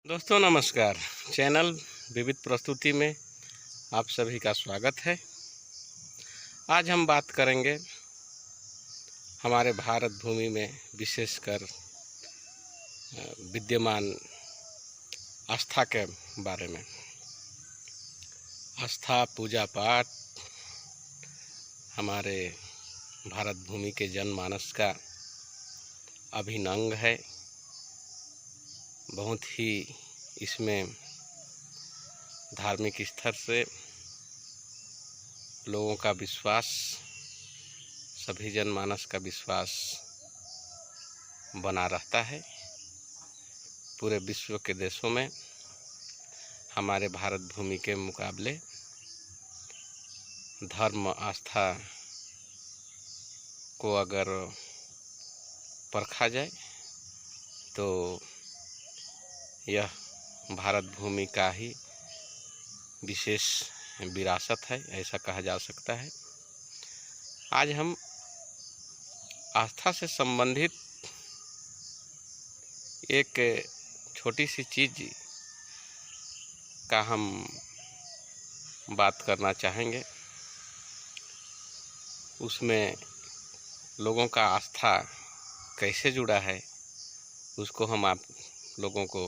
दोस्तों नमस्कार। चैनल विविध प्रस्तुति में आप सभी का स्वागत है। आज हम बात करेंगे हमारे भारत भूमि में विशेषकर विद्यमान आस्था के बारे में। आस्था पूजा पाठ हमारे भारत भूमि के जनमानस का अभिन्न अंग है। बहुत ही इसमें धार्मिक स्तर से लोगों का विश्वास, सभी जनमानस का विश्वास बना रहता है। पूरे विश्व के देशों में हमारे भारत भूमि के मुकाबले धर्म आस्था को अगर परखा जाए तो यह भारत भूमि का ही विशेष विरासत है, ऐसा कहा जा सकता है। आज हम आस्था से संबंधित एक छोटी सी चीज़ का हम बात करना चाहेंगे। उसमें लोगों का आस्था कैसे जुड़ा है उसको हम आप लोगों को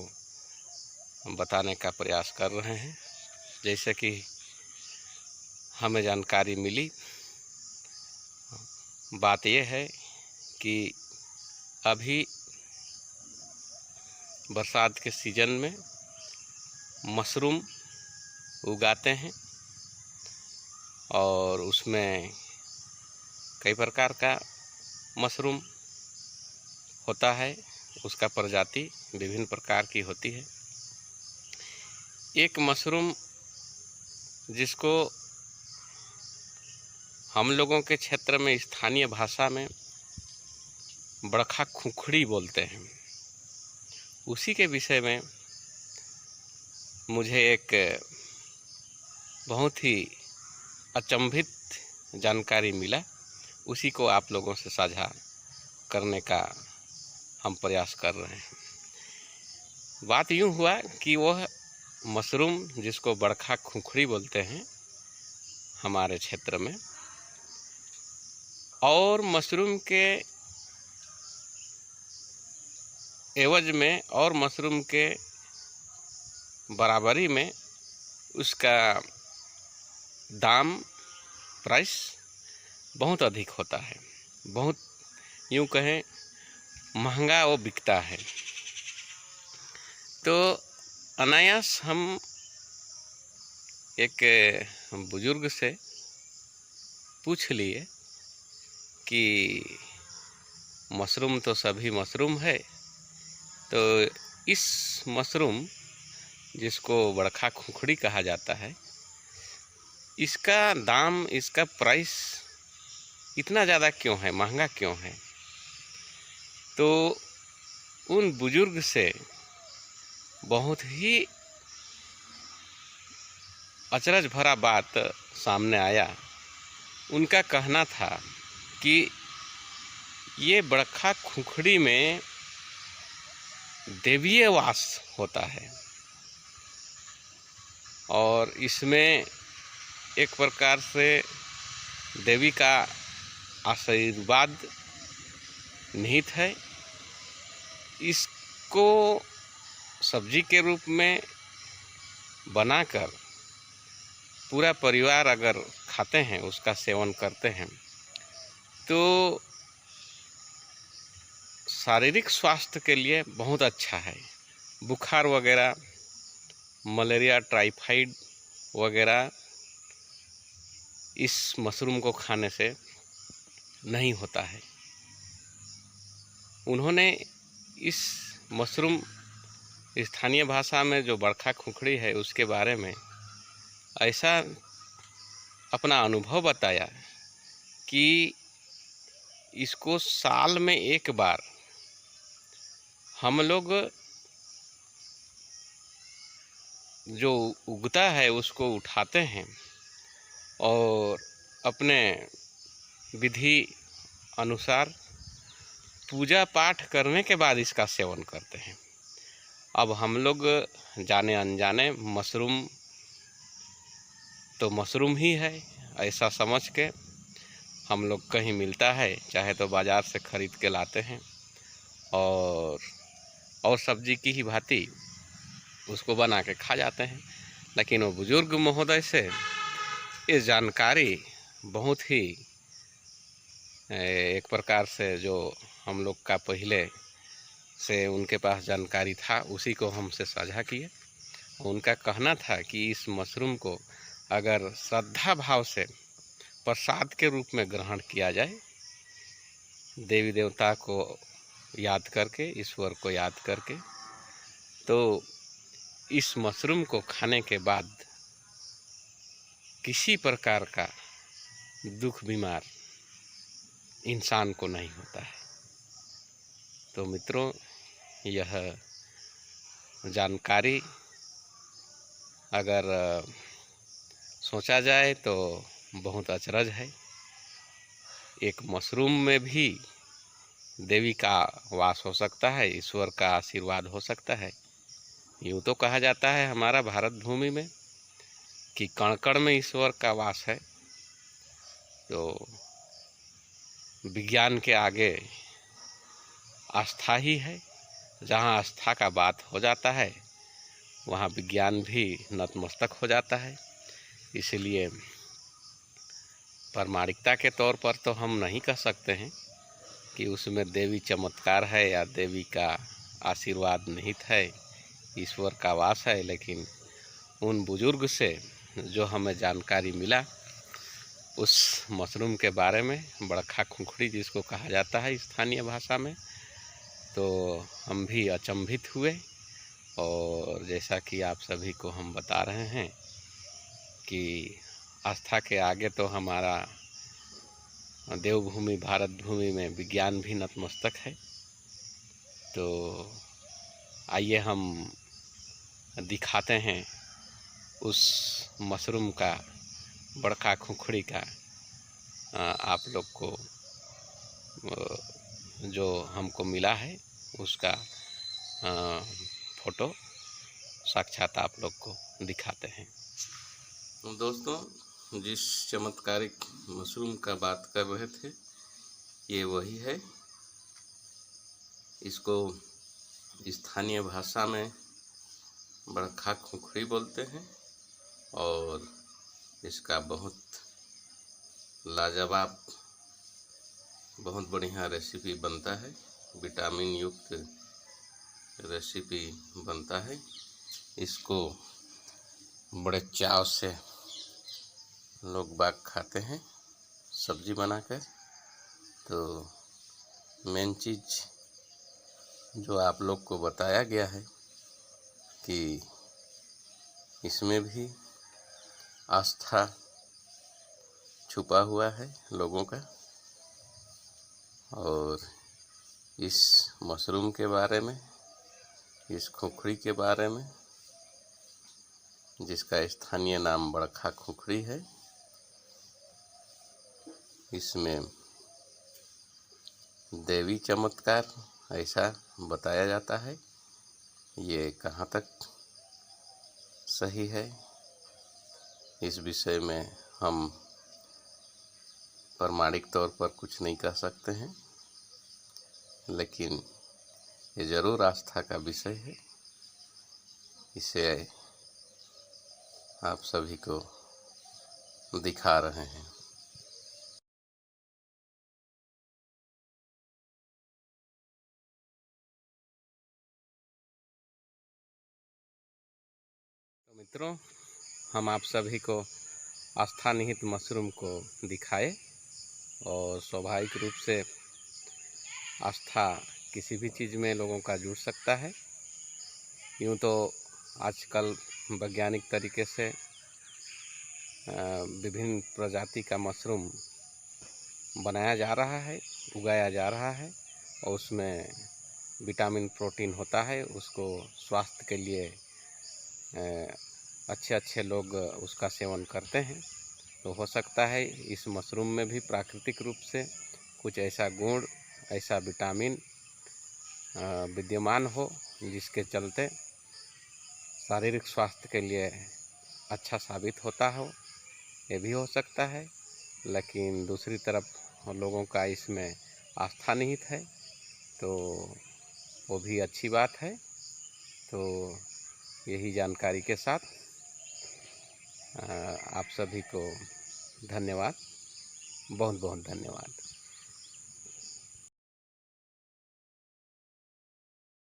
बताने का प्रयास कर रहे हैं। जैसे कि हमें जानकारी मिली, बात यह है कि अभी बरसात के सीजन में मशरूम उगाते हैं और उसमें कई प्रकार का मशरूम होता है। उसका प्रजाति विभिन्न प्रकार की होती है। एक मशरूम जिसको हम लोगों के क्षेत्र में स्थानीय भाषा में बड़खा खुखड़ी बोलते हैं, उसी के विषय में मुझे एक बहुत ही अचंभित जानकारी मिला। उसी को आप लोगों से साझा करने का हम प्रयास कर रहे हैं। बात यूँ हुआ कि वह मशरूम जिसको बड़खा खुखड़ी बोलते हैं हमारे क्षेत्र में, और मशरूम के एवज में और मशरूम के बराबरी में उसका दाम प्राइस बहुत अधिक होता है। बहुत यूँ कहें महंगा वो बिकता है। तो अनायास हम एक बुजुर्ग से पूछ लिए कि मशरूम तो सभी मशरूम है, तो इस मशरूम जिसको बड़खा खुखड़ी कहा जाता है, इसका दाम, इसका प्राइस इतना ज़्यादा क्यों है, महंगा क्यों है? तो उन बुजुर्ग से बहुत ही अचरज भरा बात सामने आया। उनका कहना था कि ये बड़खा खुखड़ी में देवीय वास होता है और इसमें एक प्रकार से देवी का आशीर्वाद निहित है। इसको सब्जी के रूप में बनाकर पूरा परिवार अगर खाते हैं, उसका सेवन करते हैं, तो शारीरिक स्वास्थ्य के लिए बहुत अच्छा है। बुखार वगैरह, मलेरिया, टाइफाइड वगैरह इस मशरूम को खाने से नहीं होता है। उन्होंने इस मशरूम स्थानीय भाषा में जो बड़खा खुखड़ी है उसके बारे में ऐसा अपना अनुभव बताया कि इसको साल में एक बार हम लोग जो उगता है उसको उठाते हैं और अपने विधि अनुसार पूजा पाठ करने के बाद इसका सेवन करते हैं। अब हम लोग जाने अनजाने मशरूम तो मशरूम ही है ऐसा समझ के हम लोग कहीं मिलता है चाहे तो बाज़ार से ख़रीद के लाते हैं और सब्जी की ही भांति उसको बना के खा जाते हैं। लेकिन वो बुज़ुर्ग महोदय से ये जानकारी बहुत ही एक प्रकार से जो हम लोग का पहले से उनके पास जानकारी था उसी को हमसे साझा किए। उनका कहना था कि इस मशरूम को अगर श्रद्धा भाव से प्रसाद के रूप में ग्रहण किया जाए, देवी देवता को याद करके, ईश्वर को याद करके, तो इस मशरूम को खाने के बाद किसी प्रकार का दुख बीमार इंसान को नहीं होता है। तो मित्रों, यह जानकारी अगर सोचा जाए तो बहुत अचरज है। एक मशरूम में भी देवी का वास हो सकता है, ईश्वर का आशीर्वाद हो सकता है। यूँ तो कहा जाता है हमारा भारत भूमि में कि कण कण में ईश्वर का वास है। तो विज्ञान के आगे आस्था ही है। जहाँ आस्था का बात हो जाता है वहाँ विज्ञान भी नतमस्तक हो जाता है। इसलिए प्रामाणिकता के तौर पर तो हम नहीं कह सकते हैं कि उसमें देवी चमत्कार है या देवी का आशीर्वाद निहित है, ईश्वर का वास है। लेकिन उन बुजुर्ग से जो हमें जानकारी मिला उस मशरूम के बारे में, बड़खा खुंखड़ी जिसको कहा जाता है स्थानीय भाषा में, तो हम भी अचंभित हुए। और जैसा कि आप सभी को हम बता रहे हैं कि आस्था के आगे तो हमारा देवभूमि भारत भूमि में विज्ञान भी नतमस्तक है। तो आइए हम दिखाते हैं उस मशरूम का, बड़खा खुंखड़ी का आप लोग को जो हमको मिला है उसका फ़ोटो साक्षात आप लोग को दिखाते हैं। दोस्तों, जिस चमत्कारिक मशरूम का बात कर रहे थे ये वही है। इसको स्थानीय भाषा में बड़खा खुंखड़ी बोलते हैं और इसका बहुत लाजवाब, बहुत बढ़िया रेसिपी बनता है, विटामिन युक्त रेसिपी बनता है। इसको बड़े चाव से लोग बाग खाते हैं सब्जी बनाकर। तो मेन चीज़ जो आप लोग को बताया गया है कि इसमें भी आस्था छुपा हुआ है लोगों का। और इस मशरूम के बारे में, इस खुंखड़ी के बारे में, जिसका स्थानीय नाम बड़खा खुंखड़ी है, इसमें देवी चमत्कार ऐसा बताया जाता है। ये कहाँ तक सही है इस विषय में हम प्रामाणिक तौर पर कुछ नहीं कह सकते हैं, लेकिन ये ज़रूर आस्था का विषय है। इसे आप सभी को दिखा रहे हैं। तो मित्रों, हम आप सभी को आस्था निहित मशरूम को दिखाए और स्वाभाविक रूप से आस्था किसी भी चीज़ में लोगों का जुड़ सकता है। यूँ तो आजकल वैज्ञानिक तरीके से विभिन्न प्रजाति का मशरूम बनाया जा रहा है, उगाया जा रहा है और उसमें विटामिन प्रोटीन होता है। उसको स्वास्थ्य के लिए अच्छे लोग उसका सेवन करते हैं। तो हो सकता है इस मशरूम में भी प्राकृतिक रूप से कुछ ऐसा गुण, ऐसा विटामिन विद्यमान हो जिसके चलते शारीरिक स्वास्थ्य के लिए अच्छा साबित होता हो, ये भी हो सकता है। लेकिन दूसरी तरफ लोगों का इसमें आस्था निहित है, तो वो भी अच्छी बात है। तो यही जानकारी के साथ आप सभी को धन्यवाद, बहुत बहुत धन्यवाद।